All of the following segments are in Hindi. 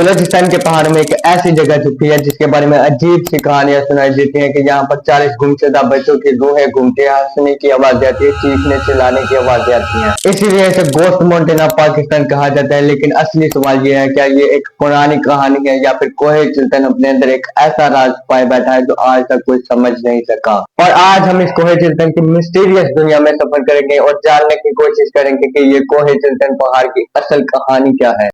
बलूचिस्तान के पहाड़ों में एक ऐसी जगह छुपी है जिसके बारे में अजीब सी कहानियां सुनाई देती हैं कि यहाँ पर 40 गुमशुदा बच्चों की रूहें घूमती हैं, हंसने की आवाज आती है, चीखने चिल्लाने की आवाजें आती हैं। इसीलिए इसे गोस्ट माउंटेन ऑफ पाकिस्तान कहा जाता है। लेकिन असली सवाल ये है, क्या ये एक पुरानी कहानी है या फिर कोहे चिल्तन अपने अंदर एक ऐसा राज पाए बैठा है जो आज तक कोई समझ नहीं सका। और आज हम इस कोहे चिल्तन की मिस्टीरियस दुनिया में सफर करेंगे और जानने की कोशिश करेंगे कि ये कोहे चिल्तन पहाड़ की असल कहानी क्या है।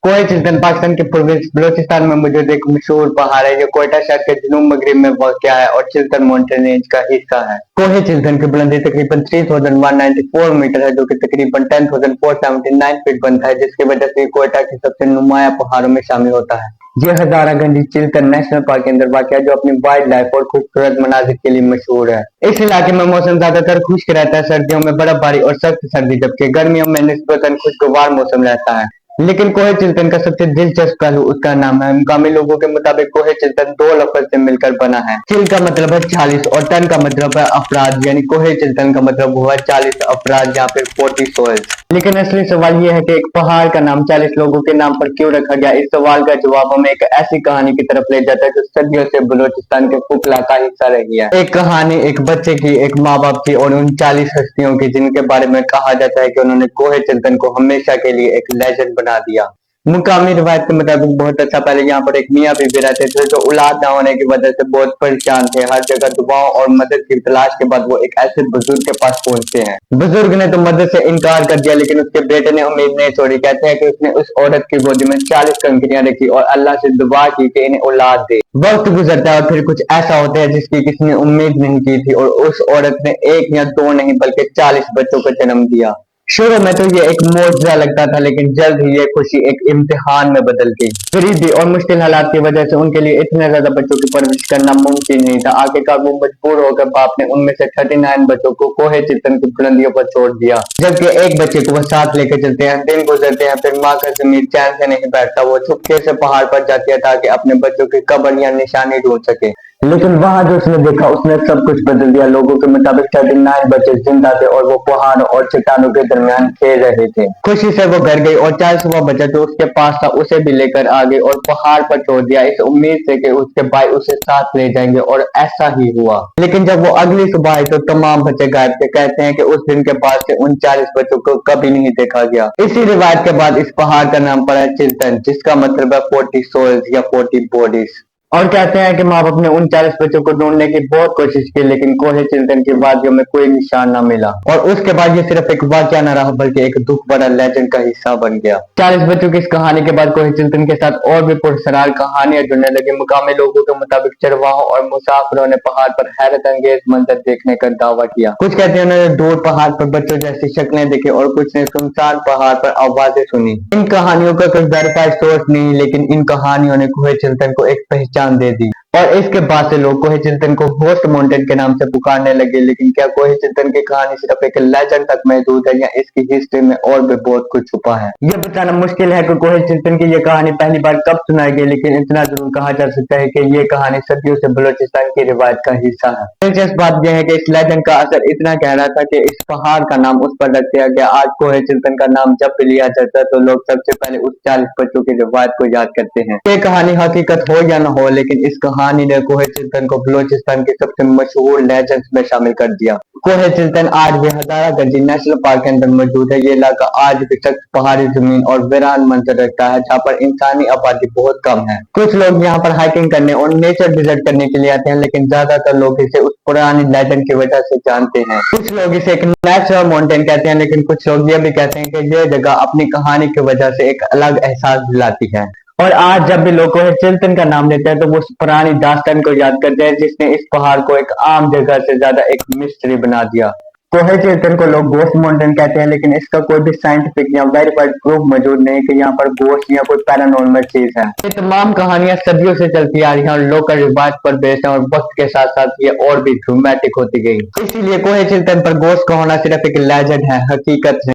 कोहे चिल्तन पाकिस्तान के पूर्वी बलूचिस्तान में मौजूद एक मशहूर पहाड़ है जो कोयटा शहर के जनूब मगरिब में वाक़या है और चिल्तन माउंटेन रेंज का हिस्सा है। कोहे चिल्तन की बुलंदी तकरीबन 3194 मीटर है जो कि तकरीबन 10,479 फीट बनता है, जिसकी वजह से कोयटा के सबसे नुमाया पहाड़ों में शामिल होता है। ये हजारागंडी चिल्तन नेशनल पार्क के अंदर वाक़या है जो अपनी वाइल्ड लाइफ और खूबसूरत मनाजिर के लिए मशहूर है। इस इलाके में मौसम ज्यादातर खुश्क रहता है, सर्दियों में बर्फबारी और सख्त सर्दी, जबकि गर्मियों में निस्बतन खुशगवार मौसम रहता है। लेकिन कोहे चिल्तन का सबसे दिलचस्प पहलू उसका नाम है। मुकामी लोगों के मुताबिक कोहे चिल्तन दो लफ्ज से मिलकर बना है। चिल का मतलब है 40 और टन का मतलब है अपराध, यानी कोहे चिल्तन का मतलब हुआ 40 अपराध या फिर 40 सोल्स। लेकिन असली सवाल यह है कि एक पहाड़ का नाम 40 लोगों के नाम पर क्यों रखा गया। इस सवाल का जवाब हमें एक ऐसी कहानी की तरफ ले जाता है जो सदियों से बलूचिस्तान के फुकला का हिस्सा रही है। एक कहानी एक बच्चे की, एक माँ बाप की और उन 40 हस्तियों की जिनके बारे में कहा जाता है कि उन्होंने कोहे चिल्तन को हमेशा के लिए एक लेजेंड बना दिया। मुकामी रिवायत के मुताबिक बहुत अच्छा पहले यहाँ पर एक मियाँ बीबी रहते थे जो औलाद न होने की वजह से बहुत परेशान थे। हर जगह दुआओं और मदद की तलाश के बाद वो एक ऐसे बुजुर्ग के पास पहुंचते हैं। बुजुर्ग ने तो मदद से इनकार कर दिया, लेकिन उसके बेटे ने उम्मीद नहीं छोड़ी। कहते हैं कि उसने उस औरत की गोदी में 40 कंकरियां रखी और अल्लाह से दुआ की कि इन्हें औलाद दे। वक्त गुजरता है और फिर कुछ ऐसा होता है जिसकी किसी ने उम्मीद नहीं की थी और उस औरत ने एक या दो नहीं बल्कि 40 बच्चों को जन्म दिया। शुरू में तो ये एक मौजज़ा लगता था, लेकिन जल्द ही ये खुशी एक इम्तिहान में बदल गई। गरीबी और मुश्किल हालात की वजह से उनके लिए इतने ज्यादा बच्चों की परवरिश करना मुमकिन नहीं था। आखिरकार वो मजबूर होकर बाप ने उनमें से 39 बच्चों को कोहे चिल्तन की बुलंदियों पर छोड़ दिया, जबकि एक बच्चे को वो साथ लेकर चलते हैं। दिन गुजरते हैं, फिर माँ का जमीर चैन से नहीं बैठता। वो चुपके से पहाड़ पर जाती है ताकि अपने बच्चों की कब्र या निशानी ढूंढ सके। लेकिन वहां जो उसने देखा उसने सब कुछ बदल दिया। लोगों के मुताबिक 39 बच्चे जिंदा थे और वो पहाड़ों और चट्टानों के दरमियान खेल रहे थे। खुशी से वो घर गई और 40वां बच्चा जो उसके पास था उसे भी लेकर आ गई और पहाड़ पर छोड़ दिया, इस उम्मीद से कि उसके भाई उसे साथ ले जाएंगे, और ऐसा ही हुआ। लेकिन जब वो अगली सुबह आई तो तमाम बच्चे गायब थे। कहते हैं कि उस दिन के बाद से उन 40 बच्चों को कभी नहीं देखा गया। इसी रिवायत के बाद इस पहाड़ का नाम पड़ा चिल्तन, जिसका मतलब है 40 सोल्स या 40 बॉडीज। और कहते हैं कि माँ बाप ने उन 40 बच्चों को ढूंढने की बहुत कोशिश की, लेकिन कोहे चिल्तन की वादियों में कोई निशान न मिला। और उसके बाद ये सिर्फ एक वाकया न रहा बल्कि एक दुख भरा लेजेंड का हिस्सा बन गया। 40 बच्चों की इस कहानी के बाद कोहे चिल्तन के साथ और भी पुरस्कार कहानियां जुड़ने लगी। मुकामी लोगों के मुताबिक चरवाहों और मुसाफिरों ने पहाड़ पर हैरत अंगेज मंजर देखने का दावा किया। कुछ कहते हैं उन्होंने दूर पहाड़ पर बच्चों जैसी शक्लें देखी और कुछ ने सुनसान पहाड़ पर आवाजें सुनी। इन कहानियों का कोई वेरीफाइड सोर्स नहीं, लेकिन इन कहानियों ने कोहे चिल्तन को एक पहचान दे दी और इसके बाद से लोग कोहे चिल्तन को गोस्ट माउंटेन के नाम से पुकारने लगे। लेकिन क्या कोहे चिल्तन की कहानी सिर्फ एक लेजेंड तक महदूद है या इसकी हिस्ट्री में और भी बहुत कुछ छुपा है? यह बताना मुश्किल है कि कोहे चिल्तन की यह कहानी पहली बार कब सुनाई गई, लेकिन इतना जरूर कहा जा सकता है कि ये कहानी सदियों से बलूचिस्तान की रिवायत का हिस्सा है। दिलचस्प बात यह है कि इस लेजेंड का असर इतना गहरा था कि इस पहाड़ का नाम उस पर रख दिया गया। आज कोहे चिल्तन का नाम जब भी लिया जाता है तो लोग सबसे पहले उस 40 बच्चों की रिवायत को याद करते हैं। ये कहानी हकीकत हो या न हो, लेकिन इस कहानी ने कोहे चिल्तन को बलूचिस्तान के सबसे मशहूर लेजेंड्स में शामिल कर दिया। कोहे चिल्तन आज भी हजारागंज नेशनल पार्क के अंदर मौजूद है। ये इलाका आज भी सख्त पहाड़ी जमीन और वीरान मंजर रखता है, जहाँ पर इंसानी आबादी बहुत कम है। कुछ लोग यहाँ पर हाइकिंग करने और नेचर विजिट करने के लिए आते हैं, लेकिन ज्यादातर लोग इसे उस पुरानी लेजेंड की वजह से जानते हैं। कुछ लोग इसे एक नेचुरल माउंटेन कहते हैं, लेकिन कुछ लोग ये भी कहते हैं कि यह जगह अपनी कहानी की वजह से एक अलग एहसास दिलाती है। और आज जब भी लोग कोहे चिल्तन का नाम लेते हैं तो वो उस पुरानी दास्तान को याद करते हैं जिसने इस पहाड़ को एक आम जगह से ज्यादा एक मिस्ट्री बना दिया। कोहे चिल्तन को लोग गोस्ट माउंटेन कहते हैं, लेकिन इसका कोई भी साइंटिफिक या वेरीफाइड प्रूफ मौजूद नहीं कि यहाँ पर गोस्ट या कोई पैरानॉर्मल चीज है। ये तमाम कहानियां सदियों से चलती आ रही हैं और लोकल रिवाज पर बेस्ड है और वक्त के साथ साथ ये और भी ड्रामेटिक होती गई। इसीलिए कोहे चिल्तन पर गोस्ट का होना सिर्फ एक लेजेंड है, हकीकत नहीं।